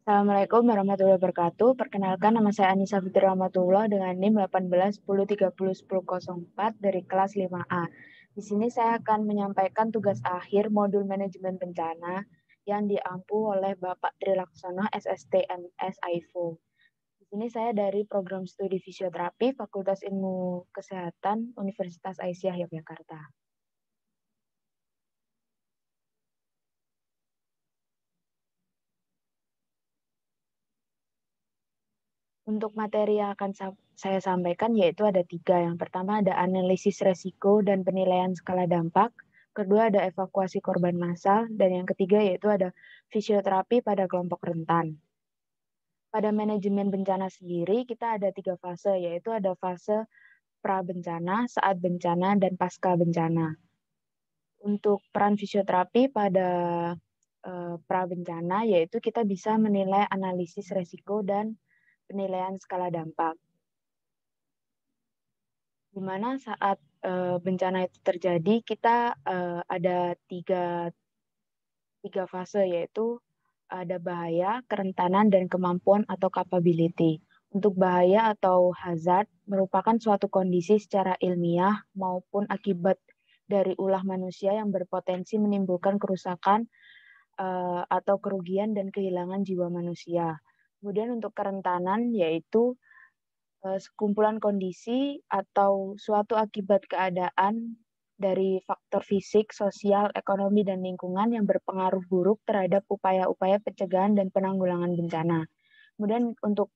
Assalamualaikum warahmatullahi wabarakatuh. Perkenalkan, nama saya Anissa Fitri Rahmatullah dengan NIM 1810301004 dari kelas 5A. Di sini saya akan menyampaikan tugas akhir modul manajemen bencana yang diampu oleh Bapak Trilaksono SST MS AIFO. Di sini saya dari program studi fisioterapi Fakultas Ilmu Kesehatan Universitas Aisyah Yogyakarta. Untuk materi yang akan saya sampaikan yaitu ada 3. Yang pertama ada analisis resiko dan penilaian skala dampak. Kedua ada evakuasi korban massal. Dan yang ketiga yaitu ada fisioterapi pada kelompok rentan. Pada manajemen bencana sendiri kita ada 3 fase, yaitu ada fase pra-bencana, saat bencana, dan pasca bencana. Untuk peran fisioterapi pada pra-bencana yaitu kita bisa menilai analisis resiko dan penilaian skala dampak. Di mana saat bencana itu terjadi kita ada tiga fase, yaitu ada bahaya, kerentanan, dan kemampuan atau capability. Untuk bahaya atau hazard merupakan suatu kondisi secara ilmiah maupun akibat dari ulah manusia yang berpotensi menimbulkan kerusakan atau kerugian dan kehilangan jiwa manusia. Kemudian untuk kerentanan yaitu sekumpulan kondisi atau suatu akibat keadaan dari faktor fisik, sosial, ekonomi, dan lingkungan yang berpengaruh buruk terhadap upaya-upaya pencegahan dan penanggulangan bencana. Kemudian untuk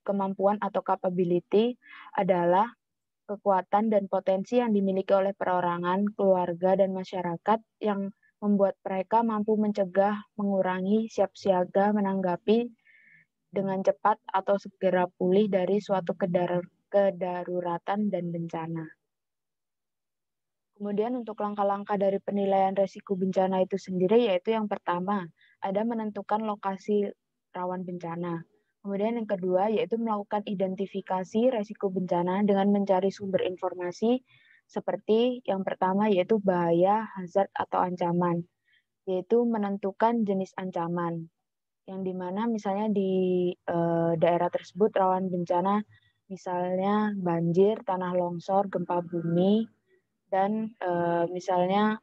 kemampuan atau capability adalah kekuatan dan potensi yang dimiliki oleh perorangan, keluarga, dan masyarakat yang membuat mereka mampu mencegah, mengurangi, siap siaga, menanggapi dengan cepat atau segera pulih dari suatu kedaruratan dan bencana. Kemudian untuk langkah-langkah dari penilaian resiko bencana itu sendiri yaitu yang pertama, ada menentukan lokasi rawan bencana. Kemudian yang kedua yaitu melakukan identifikasi resiko bencana dengan mencari sumber informasi seperti yang pertama yaitu bahaya, hazard atau ancaman, yaitu menentukan jenis ancaman yang dimana misalnya di daerah tersebut rawan bencana, misalnya banjir, tanah longsor, gempa bumi, dan misalnya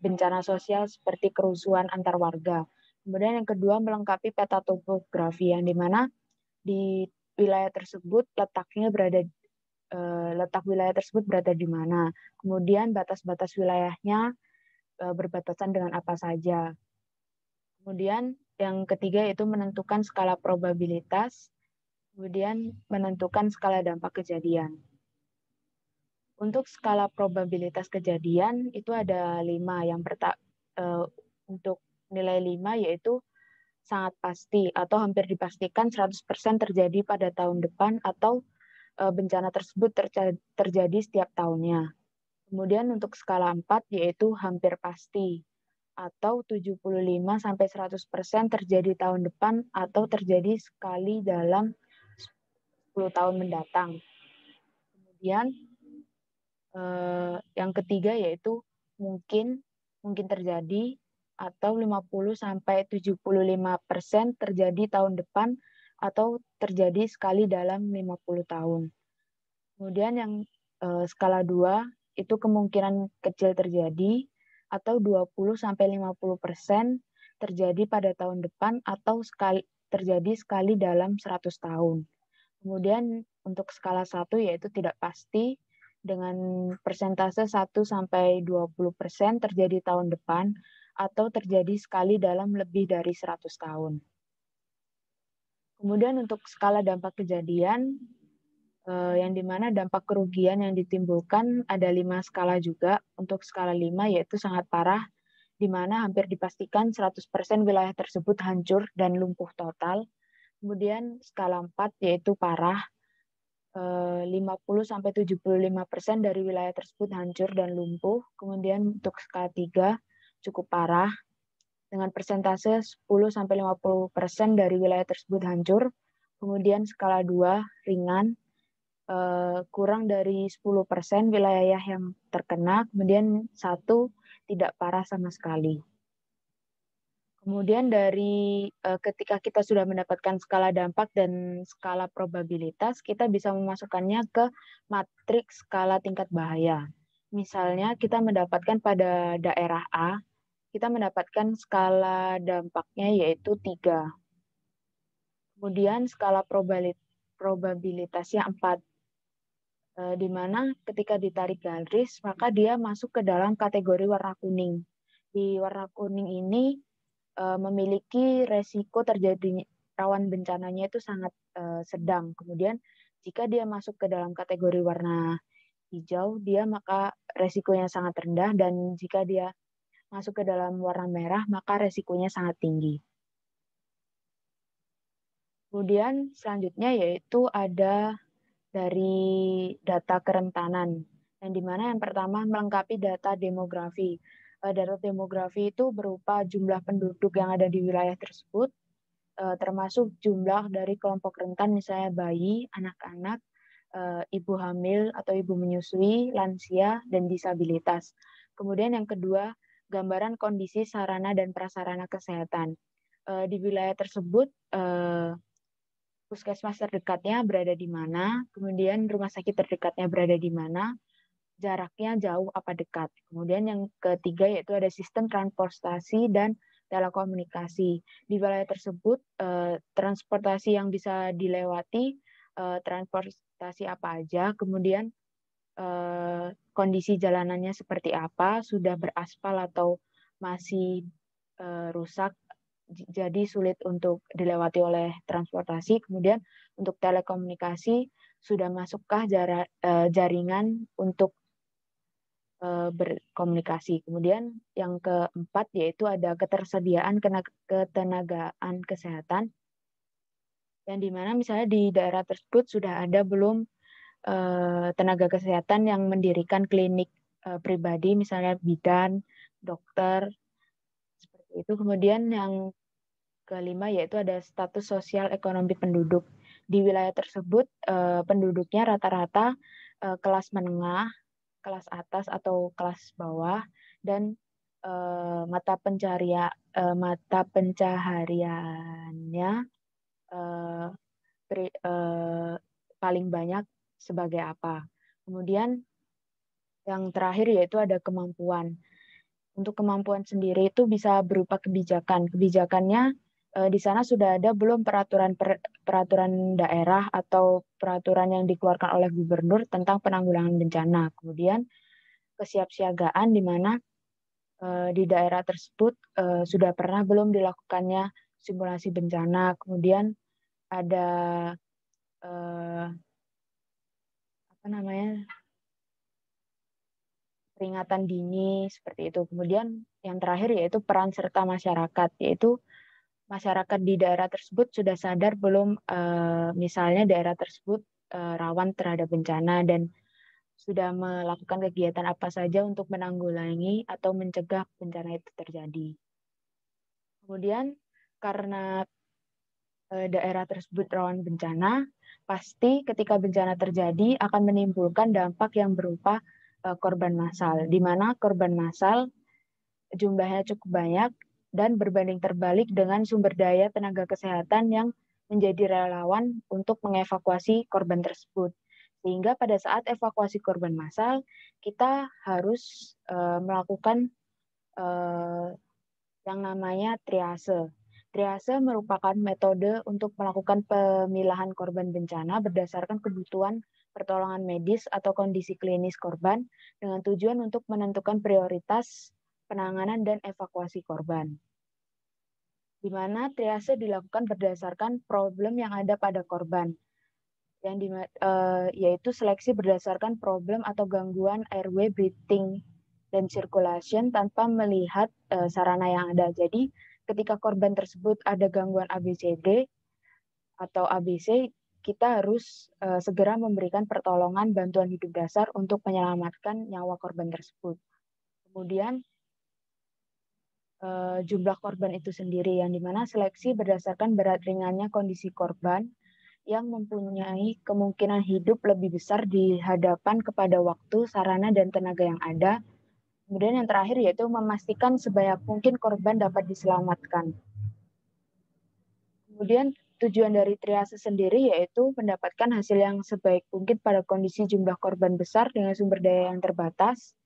bencana sosial seperti kerusuhan antar warga. Kemudian yang kedua melengkapi peta topografi yang dimana di wilayah tersebut letak wilayah tersebut berada di mana. Kemudian batas-batas wilayahnya berbatasan dengan apa saja. Kemudian yang ketiga itu menentukan skala probabilitas, kemudian menentukan skala dampak kejadian. Untuk skala probabilitas kejadian itu ada 5. Untuk nilai 5 yaitu sangat pasti atau hampir dipastikan 100% terjadi pada tahun depan atau bencana tersebut terjadi setiap tahunnya. Kemudian untuk skala 4 yaitu hampir pasti atau 75-100% terjadi tahun depan atau terjadi sekali dalam 10 tahun mendatang. Kemudian yang ketiga yaitu mungkin terjadi atau 50-75% terjadi tahun depan atau terjadi sekali dalam 50 tahun. Kemudian yang skala 2 itu kemungkinan kecil terjadi atau 20-50% terjadi pada tahun depan atau terjadi sekali dalam 100 tahun. Kemudian untuk skala 1 yaitu tidak pasti dengan persentase 1-20% terjadi tahun depan atau terjadi sekali dalam lebih dari 100 tahun. Kemudian untuk skala dampak kejadian yang dimana dampak kerugian yang ditimbulkan ada 5 skala juga. Untuk skala 5 yaitu sangat parah, di mana hampir dipastikan 100% wilayah tersebut hancur dan lumpuh total. Kemudian skala 4 yaitu parah, 50-75% dari wilayah tersebut hancur dan lumpuh. Kemudian untuk skala 3 cukup parah, dengan persentase 10-50% dari wilayah tersebut hancur. Kemudian skala 2 ringan, kurang dari 10% wilayah yang terkena, kemudian 1 tidak parah sama sekali. Kemudian dari ketika kita sudah mendapatkan skala dampak dan skala probabilitas, kita bisa memasukkannya ke matriks skala tingkat bahaya. Misalnya kita mendapatkan pada daerah A, kita mendapatkan skala dampaknya yaitu 3. Kemudian skala probabilitasnya 4. Di mana ketika ditarik garis, maka dia masuk ke dalam kategori warna kuning. Di warna kuning ini memiliki resiko terjadinya rawan bencananya itu sangat sedang. Kemudian jika dia masuk ke dalam kategori warna hijau, dia maka resikonya sangat rendah, dan jika dia masuk ke dalam warna merah, maka resikonya sangat tinggi. Kemudian selanjutnya yaitu ada dari data kerentanan, yang dimana yang pertama melengkapi data demografi. Data demografi itu berupa jumlah penduduk yang ada di wilayah tersebut, termasuk jumlah dari kelompok rentan, misalnya bayi, anak-anak, ibu hamil atau ibu menyusui, lansia, dan disabilitas. Kemudian yang kedua, gambaran kondisi sarana dan prasarana kesehatan. Di wilayah tersebut, puskesmas terdekatnya berada di mana, kemudian rumah sakit terdekatnya berada di mana, jaraknya jauh apa dekat. Kemudian yang ketiga yaitu ada sistem transportasi dan telekomunikasi. Di wilayah tersebut, transportasi yang bisa dilewati, transportasi apa aja, kemudian kondisi jalanannya seperti apa, sudah beraspal atau masih rusak, jadi sulit untuk dilewati oleh transportasi. Kemudian untuk telekomunikasi, sudah masukkah jaringan untuk berkomunikasi. Kemudian yang keempat yaitu ada ketersediaan ketenagaan kesehatan, yang dimana misalnya di daerah tersebut sudah ada belum tenaga kesehatan yang mendirikan klinik pribadi, misalnya bidan, dokter, seperti itu. Kemudian yang kelima yaitu ada status sosial ekonomi penduduk. Di wilayah tersebut penduduknya rata-rata kelas menengah, kelas atas atau kelas bawah, dan mata pencahariannya paling banyak sebagai apa. Kemudian yang terakhir yaitu ada kemampuan. Untuk kemampuan sendiri itu bisa berupa kebijakan. Kebijakannya di sana sudah ada belum peraturan daerah atau peraturan yang dikeluarkan oleh gubernur tentang penanggulangan bencana. Kemudian kesiapsiagaan, di mana di daerah tersebut sudah pernah belum dilakukannya simulasi bencana. Kemudian ada apa namanya, peringatan dini seperti itu. Kemudian yang terakhir yaitu peran serta masyarakat, yaitu masyarakat di daerah tersebut sudah sadar belum misalnya daerah tersebut rawan terhadap bencana, dan sudah melakukan kegiatan apa saja untuk menanggulangi atau mencegah bencana itu terjadi. Kemudian karena daerah tersebut rawan bencana, pasti ketika bencana terjadi akan menimbulkan dampak yang berupa korban massal, di mana korban massal jumlahnya cukup banyak dan berbanding terbalik dengan sumber daya tenaga kesehatan yang menjadi relawan untuk mengevakuasi korban tersebut. Sehingga pada saat evakuasi korban massal, kita harus melakukan yang namanya triase. Triase merupakan metode untuk melakukan pemilahan korban bencana berdasarkan kebutuhan pertolongan medis atau kondisi klinis korban, dengan tujuan untuk menentukan prioritas penanganan dan evakuasi korban. Di mana triase dilakukan berdasarkan problem yang ada pada korban, yaitu seleksi berdasarkan problem atau gangguan airway, breathing, dan circulation tanpa melihat sarana yang ada. Jadi ketika korban tersebut ada gangguan ABCD atau ABC, kita harus segera memberikan pertolongan bantuan hidup dasar untuk menyelamatkan nyawa korban tersebut. Kemudian jumlah korban itu sendiri, yang dimana seleksi berdasarkan berat ringannya kondisi korban yang mempunyai kemungkinan hidup lebih besar di hadapan kepada waktu, sarana, dan tenaga yang ada, Kemudian yang terakhir yaitu memastikan sebanyak mungkin korban dapat diselamatkan. Kemudian tujuan dari triase sendiri yaitu mendapatkan hasil yang sebaik mungkin pada kondisi jumlah korban besar dengan sumber daya yang terbatas.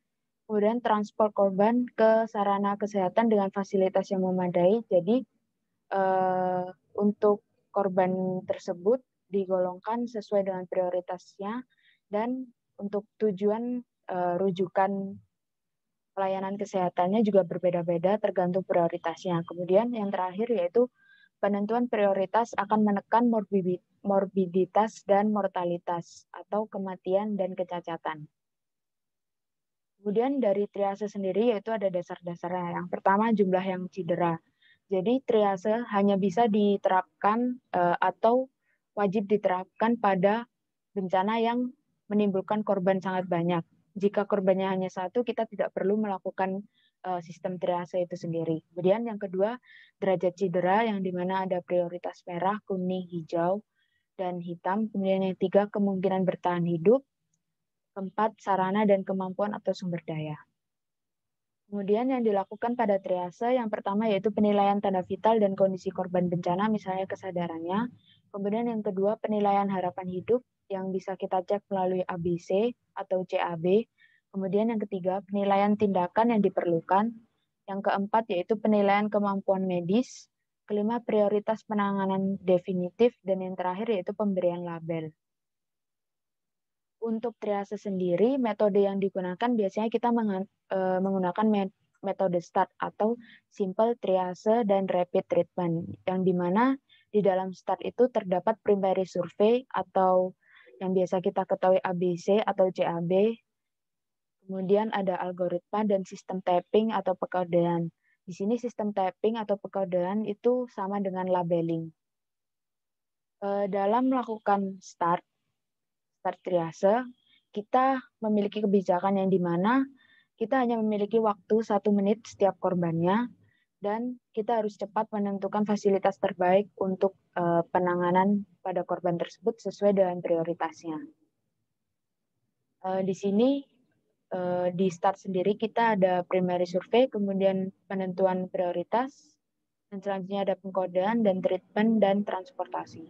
Kemudian transport korban ke sarana kesehatan dengan fasilitas yang memadai. Jadi untuk korban tersebut digolongkan sesuai dengan prioritasnya dan untuk tujuan rujukan pelayanan kesehatannya juga berbeda-beda tergantung prioritasnya. Kemudian yang terakhir yaitu penentuan prioritas akan menekan morbiditas dan mortalitas atau kematian dan kecacatan. Kemudian dari triase sendiri yaitu ada dasar-dasarnya. Yang pertama jumlah yang cedera. Jadi triase hanya bisa diterapkan atau wajib diterapkan pada bencana yang menimbulkan korban sangat banyak. Jika korbannya hanya satu, kita tidak perlu melakukan sistem triase itu sendiri. Kemudian yang kedua, derajat cedera yang dimana ada prioritas merah, kuning, hijau, dan hitam. Kemudian yang tiga, kemungkinan bertahan hidup. Keempat, sarana dan kemampuan atau sumber daya. Kemudian yang dilakukan pada triase yang pertama yaitu penilaian tanda vital dan kondisi korban bencana, misalnya kesadarannya. Kemudian yang kedua penilaian harapan hidup yang bisa kita cek melalui ABC atau CAB. Kemudian yang ketiga penilaian tindakan yang diperlukan. Yang keempat yaitu penilaian kemampuan medis. Kelima prioritas penanganan definitif dan yang terakhir yaitu pemberian label. Untuk triase sendiri, metode yang digunakan biasanya kita menggunakan metode START atau Simple Triase dan Rapid Treatment, yang dimana di dalam START itu terdapat primary survey atau yang biasa kita ketahui ABC atau CAB, kemudian ada algoritma dan sistem tapping atau pekodean. Di sini sistem tapping atau pekodean itu sama dengan labeling. Dalam melakukan START triase, kita memiliki kebijakan yang dimana kita hanya memiliki waktu 1 menit setiap korbannya, dan kita harus cepat menentukan fasilitas terbaik untuk penanganan pada korban tersebut sesuai dengan prioritasnya. Di sini di START sendiri kita ada primary survey, kemudian penentuan prioritas, dan selanjutnya ada pengkodean dan treatment dan transportasi.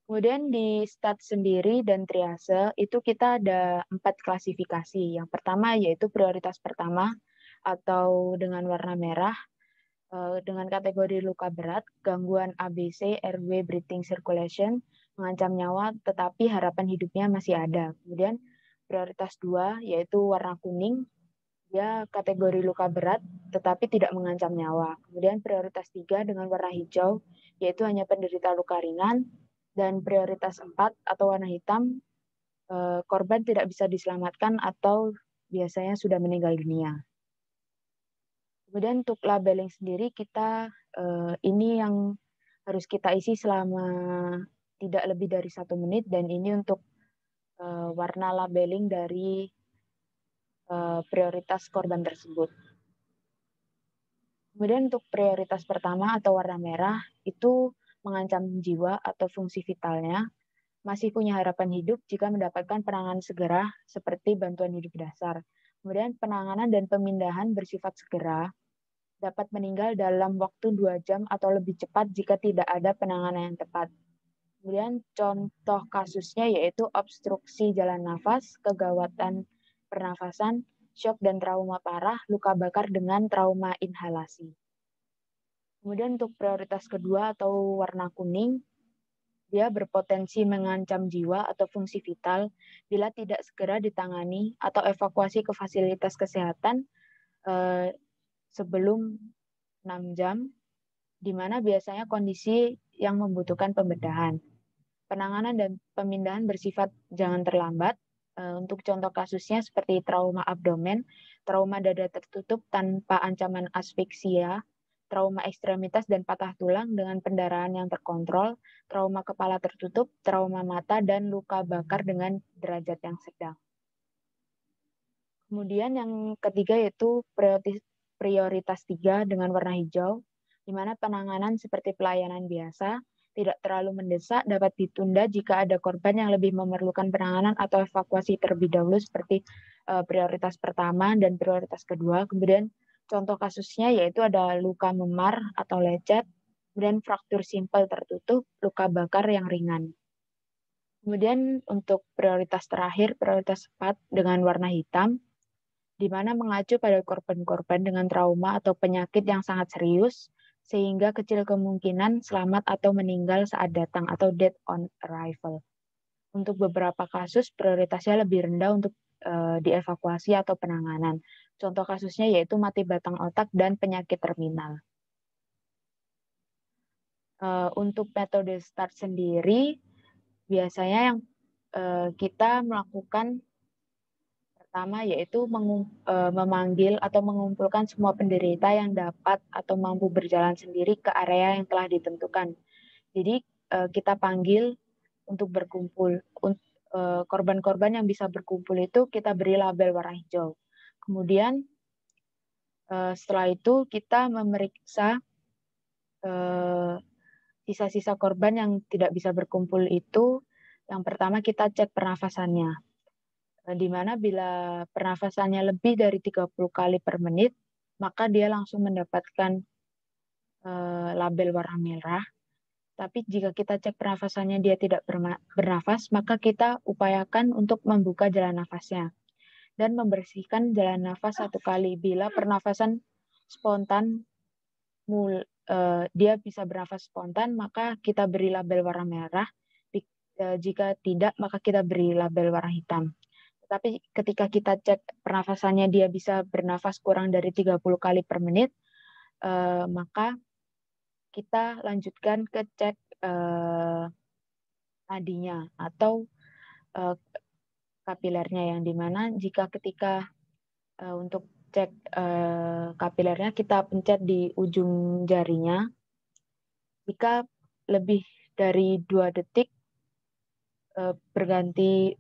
Kemudian di START sendiri dan triase itu kita ada 4 klasifikasi. Yang pertama yaitu prioritas pertama atau dengan warna merah dengan kategori luka berat, gangguan ABC, airway, breathing, circulation, mengancam nyawa tetapi harapan hidupnya masih ada. Kemudian prioritas 2 yaitu warna kuning, dia kategori luka berat tetapi tidak mengancam nyawa. Kemudian prioritas 3 dengan warna hijau yaitu hanya penderita luka ringan. Dan prioritas 4 atau warna hitam, korban tidak bisa diselamatkan atau biasanya sudah meninggal dunia. Kemudian untuk labeling sendiri kita ini yang harus kita isi selama tidak lebih dari 1 menit, dan ini untuk warna labeling dari prioritas korban tersebut. Kemudian untuk prioritas pertama atau warna merah itu mengancam jiwa atau fungsi vitalnya, masih punya harapan hidup jika mendapatkan penanganan segera seperti bantuan hidup dasar. Kemudian penanganan dan pemindahan bersifat segera, dapat meninggal dalam waktu 2 jam atau lebih cepat jika tidak ada penanganan yang tepat. Kemudian contoh kasusnya yaitu obstruksi jalan nafas, kegawatan pernafasan, shock dan trauma parah, luka bakar dengan trauma inhalasi. Kemudian untuk prioritas kedua atau warna kuning, dia berpotensi mengancam jiwa atau fungsi vital bila tidak segera ditangani atau evakuasi ke fasilitas kesehatan sebelum 6 jam, di mana biasanya kondisi yang membutuhkan pembedahan. Penanganan dan pemindahan bersifat jangan terlambat. Untuk contoh kasusnya seperti trauma abdomen, trauma dada tertutup tanpa ancaman asfiksia, trauma ekstremitas dan patah tulang dengan pendarahan yang terkontrol, trauma kepala tertutup, trauma mata, dan luka bakar dengan derajat yang sedang. Kemudian yang ketiga yaitu prioritas 3 dengan warna hijau, di mana penanganan seperti pelayanan biasa, tidak terlalu mendesak dapat ditunda jika ada korban yang lebih memerlukan penanganan atau evakuasi terlebih dahulu seperti prioritas pertama dan prioritas kedua. Kemudian contoh kasusnya yaitu ada luka memar atau lecet, kemudian fraktur simpel tertutup, luka bakar yang ringan. Kemudian untuk prioritas terakhir, prioritas 4 dengan warna hitam, di mana mengacu pada korban-korban dengan trauma atau penyakit yang sangat serius, sehingga kecil kemungkinan selamat atau meninggal saat datang atau death on arrival. Untuk beberapa kasus, prioritasnya lebih rendah untuk dievakuasi atau penanganan. Contoh kasusnya yaitu mati batang otak dan penyakit terminal. Untuk metode START sendiri, biasanya yang kita melakukan pertama yaitu memanggil atau mengumpulkan semua penderita yang dapat atau mampu berjalan sendiri ke area yang telah ditentukan. Jadi kita panggil untuk berkumpul. Korban-korban yang bisa berkumpul itu kita beri label warna hijau. Kemudian setelah itu kita memeriksa sisa-sisa korban yang tidak bisa berkumpul itu. Yang pertama kita cek pernafasannya. Di mana bila pernafasannya lebih dari 30 kali per menit, maka dia langsung mendapatkan label warna merah. Tapi jika kita cek pernafasannya dia tidak bernafas, maka kita upayakan untuk membuka jalan nafasnya dan membersihkan jalan nafas 1 kali. Bila pernafasan spontan dia bisa bernafas spontan, maka kita beri label warna merah. Jika tidak, maka kita beri label warna hitam. Tapi ketika kita cek pernafasannya dia bisa bernafas kurang dari 30 kali per menit, maka kita lanjutkan ke cek nadinya atau kapilernya, yang dimana jika ketika untuk cek kapilernya kita pencet di ujung jarinya, jika lebih dari 2 detik berganti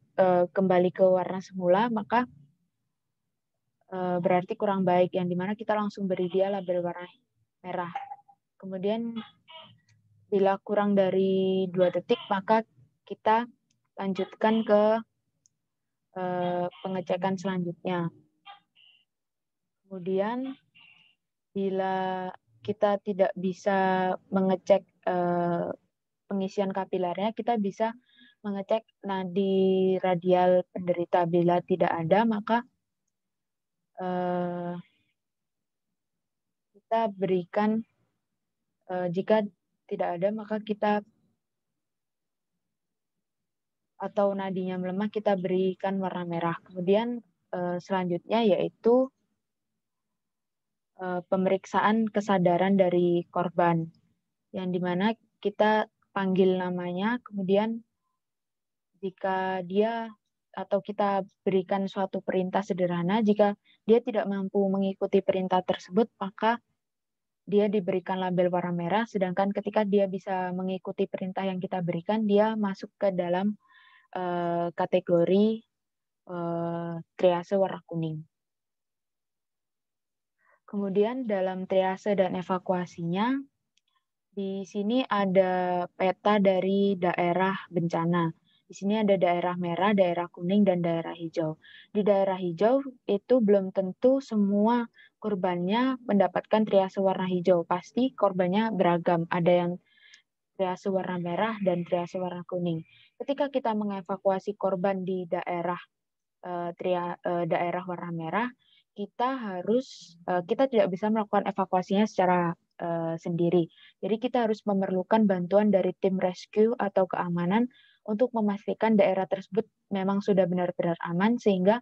kembali ke warna semula, maka berarti kurang baik, yang dimana kita langsung beri dia label warna merah. Kemudian bila kurang dari 2 detik, maka kita lanjutkan ke pengecekan selanjutnya. Kemudian bila kita tidak bisa mengecek pengisian kapilernya, kita bisa mengecek nadi radial penderita. Bila tidak ada, maka kita berikan, jika tidak ada, maka kita atau nadinya melemah, kita berikan warna merah. Kemudian selanjutnya yaitu pemeriksaan kesadaran dari korban, yang dimana kita panggil namanya, kemudian jika dia atau kita berikan suatu perintah sederhana, jika dia tidak mampu mengikuti perintah tersebut, maka dia diberikan label warna merah, sedangkan ketika dia bisa mengikuti perintah yang kita berikan, dia masuk ke dalam kategori triase warna kuning. Kemudian dalam triase dan evakuasinya, di sini ada peta dari daerah bencana. Di sini ada daerah merah, daerah kuning, dan daerah hijau. Di daerah hijau itu belum tentu semua korbannya mendapatkan triase warna hijau. Pasti korbannya beragam. Ada yang triase warna merah dan triase warna kuning. Ketika kita mengevakuasi korban di daerah daerah warna merah, kita tidak bisa melakukan evakuasinya secara sendiri. Jadi kita harus memerlukan bantuan dari tim rescue atau keamanan untuk memastikan daerah tersebut memang sudah benar-benar aman, sehingga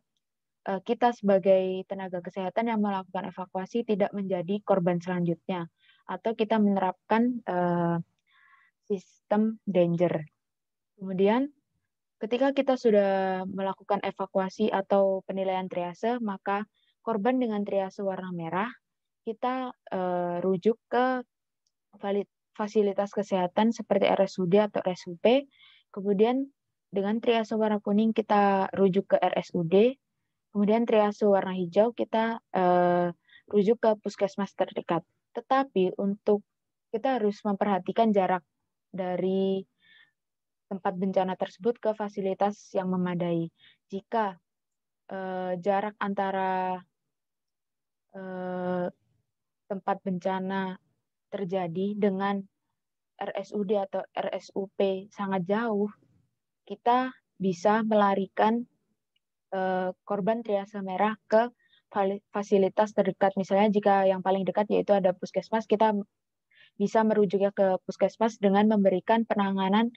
kita sebagai tenaga kesehatan yang melakukan evakuasi tidak menjadi korban selanjutnya, atau kita menerapkan sistem danger. Kemudian ketika kita sudah melakukan evakuasi atau penilaian triase, maka korban dengan triase warna merah kita rujuk ke fasilitas kesehatan seperti RSUD atau RSUP. Kemudian dengan triase warna kuning kita rujuk ke RSUD. Kemudian triase warna hijau kita rujuk ke puskesmas terdekat. Tetapi untuk kita harus memperhatikan jarak dari tempat bencana tersebut ke fasilitas yang memadai. Jika jarak antara tempat bencana terjadi dengan RSUD atau RSUP sangat jauh, kita bisa melarikan korban triase merah ke fasilitas terdekat. Misalnya jika yang paling dekat yaitu ada puskesmas, kita bisa merujuknya ke puskesmas dengan memberikan penanganan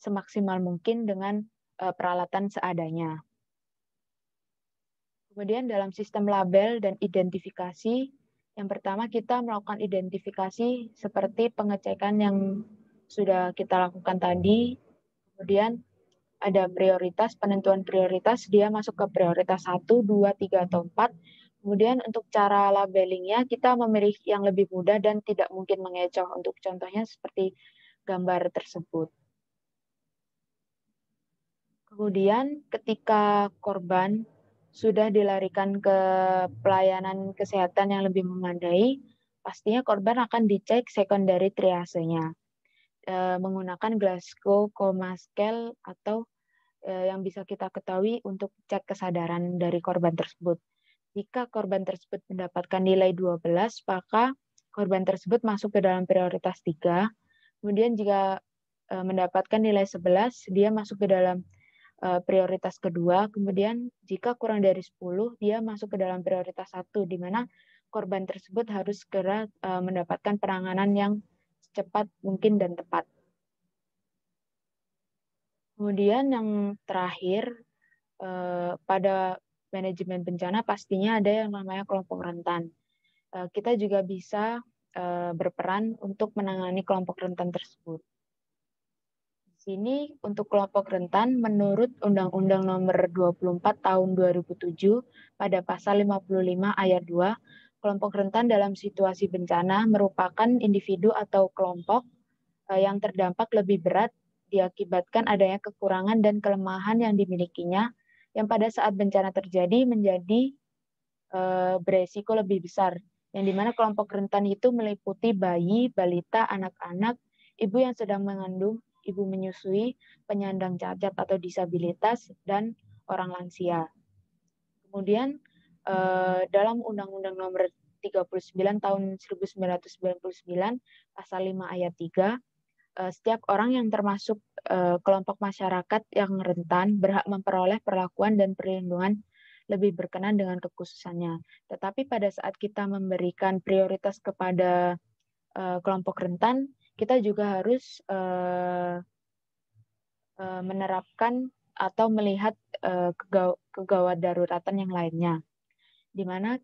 semaksimal mungkin dengan peralatan seadanya. Kemudian dalam sistem label dan identifikasi, yang pertama kita melakukan identifikasi seperti pengecekan yang sudah kita lakukan tadi. Kemudian ada prioritas, penentuan prioritas, dia masuk ke prioritas 1, 2, 3, atau 4. Kemudian untuk cara labelingnya, kita memilih yang lebih mudah dan tidak mungkin mengecoh. Untuk contohnya seperti gambar tersebut. Kemudian ketika korban sudah dilarikan ke pelayanan kesehatan yang lebih memadai, pastinya korban akan dicek secondary triasenya menggunakan Glasgow Coma Scale atau yang bisa kita ketahui untuk cek kesadaran dari korban tersebut. Jika korban tersebut mendapatkan nilai 12, maka korban tersebut masuk ke dalam prioritas 3. Kemudian jika mendapatkan nilai 11, dia masuk ke dalam prioritas kedua. Kemudian jika kurang dari 10, dia masuk ke dalam prioritas 1, di mana korban tersebut harus segera mendapatkan penanganan yang secepat mungkin dan tepat. Kemudian yang terakhir, pada manajemen bencana pastinya ada yang namanya kelompok rentan. Kita juga bisa berperan untuk menangani kelompok rentan tersebut. Di sini untuk kelompok rentan menurut Undang-Undang Nomor 24 Tahun 2007 pada pasal 55 ayat 2, kelompok rentan dalam situasi bencana merupakan individu atau kelompok yang terdampak lebih berat diakibatkan adanya kekurangan dan kelemahan yang dimilikinya yang pada saat bencana terjadi menjadi beresiko lebih besar, yang dimana kelompok rentan itu meliputi bayi, balita, anak-anak, ibu yang sedang mengandung, ibu menyusui, penyandang cacat atau disabilitas, dan orang lansia. Kemudian dalam Undang-Undang Nomor 39 Tahun 1999 Pasal 5 Ayat 3, setiap orang yang termasuk kelompok masyarakat yang rentan berhak memperoleh perlakuan dan perlindungan lebih berkenan dengan kekhususannya. Tetapi pada saat kita memberikan prioritas kepada kelompok rentan, kita juga harus menerapkan atau melihat kegawat daruratan yang lainnya. Di mana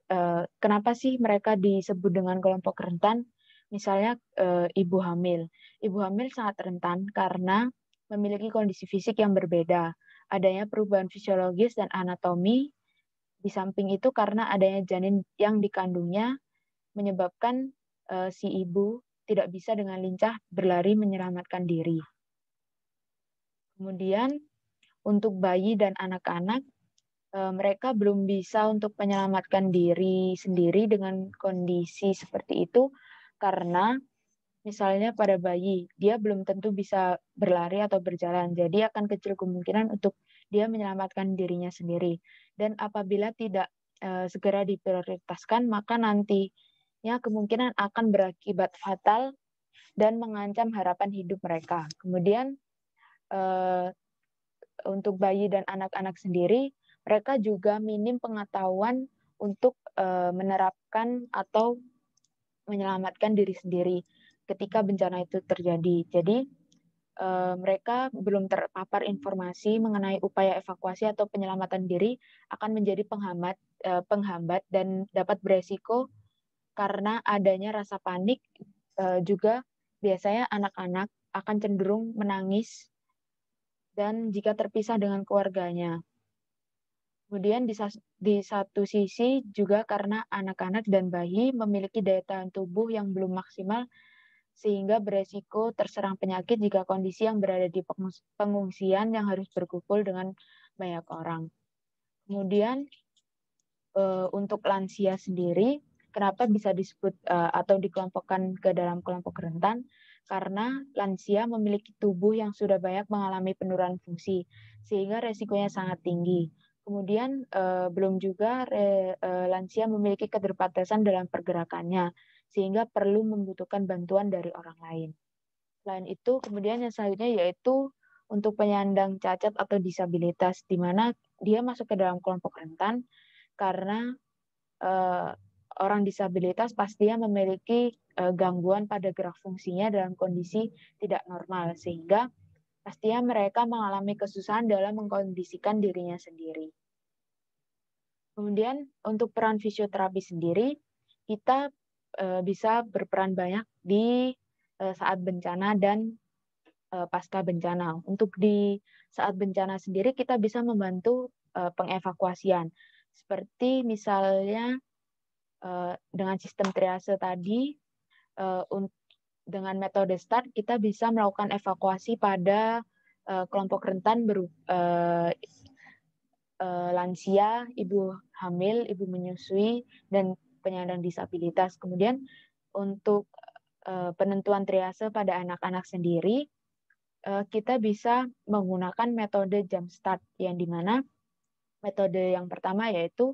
kenapa sih mereka disebut dengan kelompok rentan? Misalnya ibu hamil. Ibu hamil sangat rentan karena memiliki kondisi fisik yang berbeda. Adanya perubahan fisiologis dan anatomi. Di samping itu karena adanya janin yang dikandungnya menyebabkan si ibu tidak bisa dengan lincah berlari menyelamatkan diri. Kemudian untuk bayi dan anak-anak, mereka belum bisa untuk menyelamatkan diri sendiri dengan kondisi seperti itu karena misalnya pada bayi, dia belum tentu bisa berlari atau berjalan, jadi akan kecil kemungkinan untuk dia menyelamatkan dirinya sendiri. Dan apabila tidak segera diprioritaskan, maka nantinya kemungkinan akan berakibat fatal dan mengancam harapan hidup mereka. Kemudian untuk bayi dan anak-anak sendiri, mereka juga minim pengetahuan untuk menerapkan atau menyelamatkan diri sendiri ketika bencana itu terjadi. Jadi mereka belum terpapar informasi mengenai upaya evakuasi atau penyelamatan diri akan menjadi penghambat dan dapat beresiko karena adanya rasa panik. Juga biasanya anak-anak akan cenderung menangis dan jika terpisah dengan keluarganya. Kemudian di satu sisi juga karena anak-anak dan bayi memiliki daya tahan tubuh yang belum maksimal sehingga beresiko terserang penyakit jika kondisi yang berada di pengungsian yang harus berkumpul dengan banyak orang. Kemudian untuk lansia sendiri, kenapa bisa disebut atau dikelompokkan ke dalam kelompok rentan? karena lansia memiliki tubuh yang sudah banyak mengalami penurunan fungsi, sehingga resikonya sangat tinggi. Kemudian belum juga lansia memiliki keterbatasan dalam pergerakannya, sehingga perlu membutuhkan bantuan dari orang lain. Selain itu, kemudian yang selanjutnya yaitu untuk penyandang cacat atau disabilitas, di mana dia masuk ke dalam kelompok rentan karena orang disabilitas pastinya memiliki gangguan pada gerak fungsinya dalam kondisi tidak normal, sehingga pastinya mereka mengalami kesusahan dalam mengkondisikan dirinya sendiri. Kemudian untuk peran fisioterapi sendiri, kita bisa berperan banyak di saat bencana dan pasca bencana. Untuk di saat bencana sendiri kita bisa membantu pengevakuasian. Seperti misalnya dengan sistem triase tadi, dengan metode START kita bisa melakukan evakuasi pada kelompok rentan lansia, ibu hamil, ibu menyusui, dan penyandang disabilitas. Kemudian untuk penentuan triase pada anak-anak sendiri, kita bisa menggunakan metode jump start, yang dimana metode yang pertama yaitu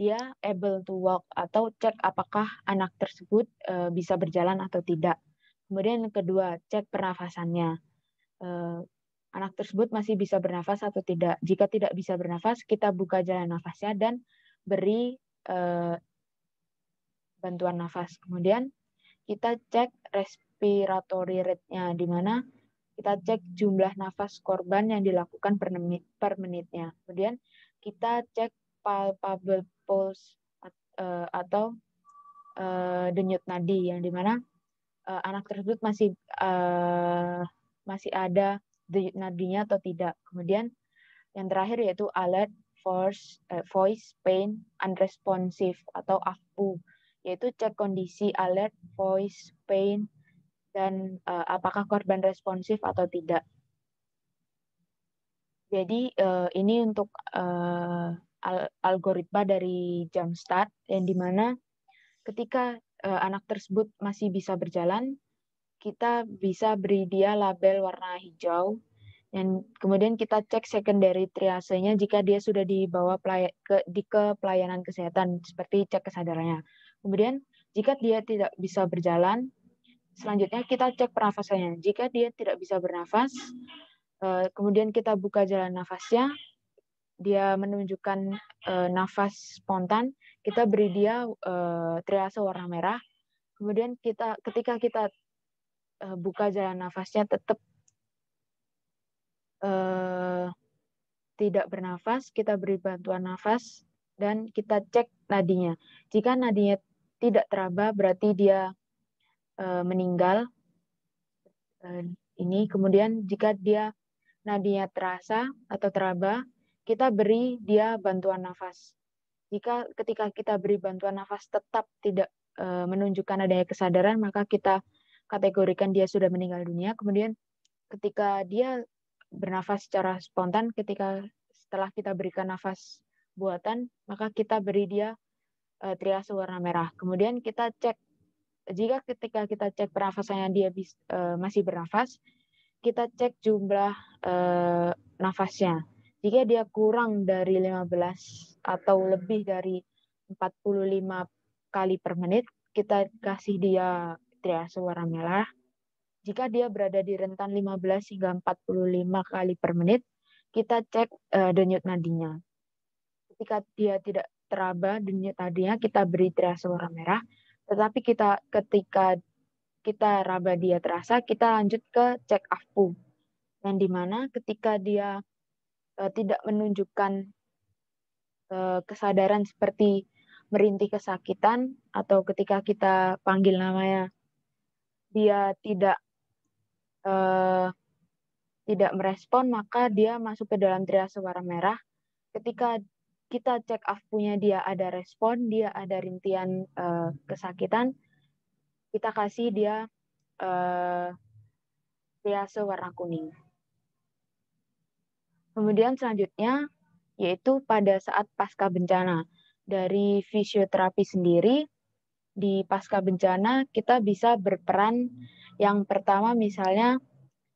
dia able to walk, atau cek apakah anak tersebut bisa berjalan atau tidak. Kemudian yang kedua, cek pernafasannya. Anak tersebut masih bisa bernafas atau tidak. Jika tidak bisa bernafas, kita buka jalan nafasnya dan beri bantuan nafas. Kemudian kita cek respiratory rate-nya, di mana kita cek jumlah nafas korban yang dilakukan per menitnya. Kemudian kita cek palpable pulse atau denyut nadi, yang dimana anak tersebut masih ada denyut nadinya atau tidak. Kemudian yang terakhir yaitu alert, voice, pain, unresponsive atau AVPU, yaitu cek kondisi alert, voice, pain, dan apakah korban responsif atau tidak. Jadi ini untuk algoritma dari Jumpstart, yang dimana ketika anak tersebut masih bisa berjalan, kita bisa beri dia label warna hijau, dan kemudian kita cek secondary triasenya jika dia sudah dibawa ke pelayanan kesehatan, seperti cek kesadarannya. Kemudian jika dia tidak bisa berjalan, selanjutnya kita cek pernafasannya. Jika dia tidak bisa bernafas, kemudian kita buka jalan nafasnya, dia menunjukkan nafas spontan, kita beri dia triase warna merah. Kemudian ketika kita buka jalan nafasnya tetap tidak bernafas, kita beri bantuan nafas dan kita cek nadinya. Jika nadinya tidak teraba, berarti dia meninggal. Ini kemudian jika dia nadinya terasa atau teraba, kita beri dia bantuan nafas. Jika ketika kita beri bantuan nafas tetap tidak menunjukkan adanya kesadaran, maka kita kategorikan dia sudah meninggal dunia. Kemudian ketika dia bernafas secara spontan, setelah kita berikan nafas buatan, maka kita beri dia triase warna merah. Kemudian kita cek, jika ketika kita cek pernafasannya dia masih bernafas, kita cek jumlah nafasnya. Jika dia kurang dari 15 atau lebih dari 45 kali per menit, kita kasih dia triase warna merah. Jika dia berada di rentan 15 hingga 45 kali per menit, kita cek denyut nadinya. Ketika dia tidak teraba denyut nadinya, kita beri triase warna merah. Tetapi ketika kita raba dia terasa, kita lanjut ke cek AVPU. Yang dimana ketika dia tidak menunjukkan kesadaran seperti merintih kesakitan, atau ketika kita panggil namanya dia tidak merespon, maka dia masuk ke dalam triase warna merah. Ketika kita cek AVPU-nya dia ada respon, dia ada rintihan kesakitan, kita kasih dia triase warna kuning. Kemudian selanjutnya yaitu pada saat pasca bencana. Dari fisioterapi sendiri, di pasca bencana kita bisa berperan. Yang pertama misalnya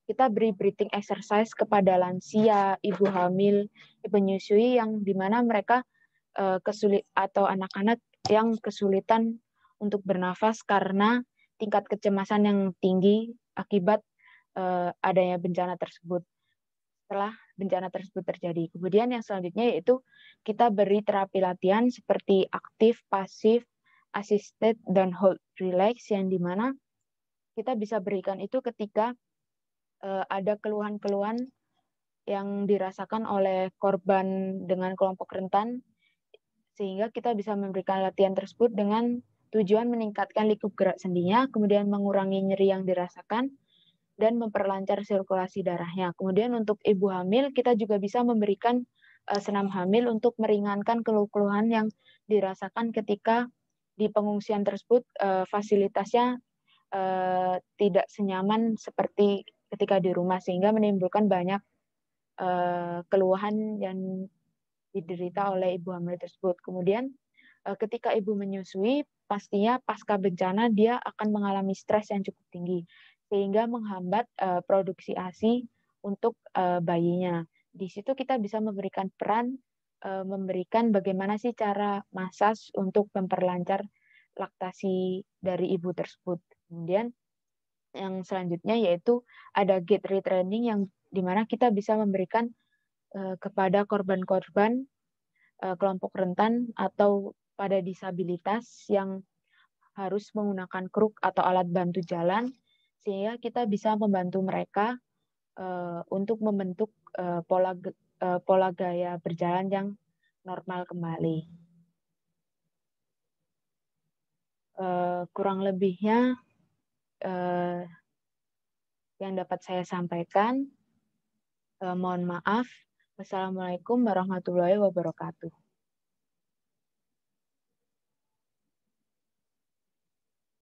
kita beri breathing exercise kepada lansia, ibu hamil, ibu menyusui yang dimana mereka atau anak-anak yang kesulitan untuk bernafas karena tingkat kecemasan yang tinggi akibat adanya bencana tersebut. Setelah bencana tersebut terjadi. Kemudian yang selanjutnya yaitu kita beri terapi latihan seperti aktif, pasif, assisted, dan hold relax yang dimana kita bisa berikan itu ketika ada keluhan-keluhan yang dirasakan oleh korban dengan kelompok rentan, sehingga kita bisa memberikan latihan tersebut dengan tujuan meningkatkan likup gerak sendinya, kemudian mengurangi nyeri yang dirasakan, dan memperlancar sirkulasi darahnya. Kemudian untuk ibu hamil, kita juga bisa memberikan senam hamil untuk meringankan keluhan yang dirasakan ketika di pengungsian tersebut fasilitasnya tidak senyaman seperti ketika di rumah, sehingga menimbulkan banyak keluhan yang diderita oleh ibu hamil tersebut. Kemudian ketika ibu menyusui, pastinya pasca bencana dia akan mengalami stres yang cukup tinggi, sehingga menghambat produksi ASI untuk bayinya. Di situ kita bisa memberikan peran, memberikan bagaimana sih cara massage untuk memperlancar laktasi dari ibu tersebut. Kemudian yang selanjutnya yaitu ada gait retraining yang dimana kita bisa memberikan kepada korban-korban kelompok rentan atau pada disabilitas yang harus menggunakan kruk atau alat bantu jalan, sehingga kita bisa membantu mereka untuk membentuk pola gaya berjalan yang normal kembali. Kurang lebihnya yang dapat saya sampaikan. Mohon maaf. Wassalamualaikum warahmatullahi wabarakatuh.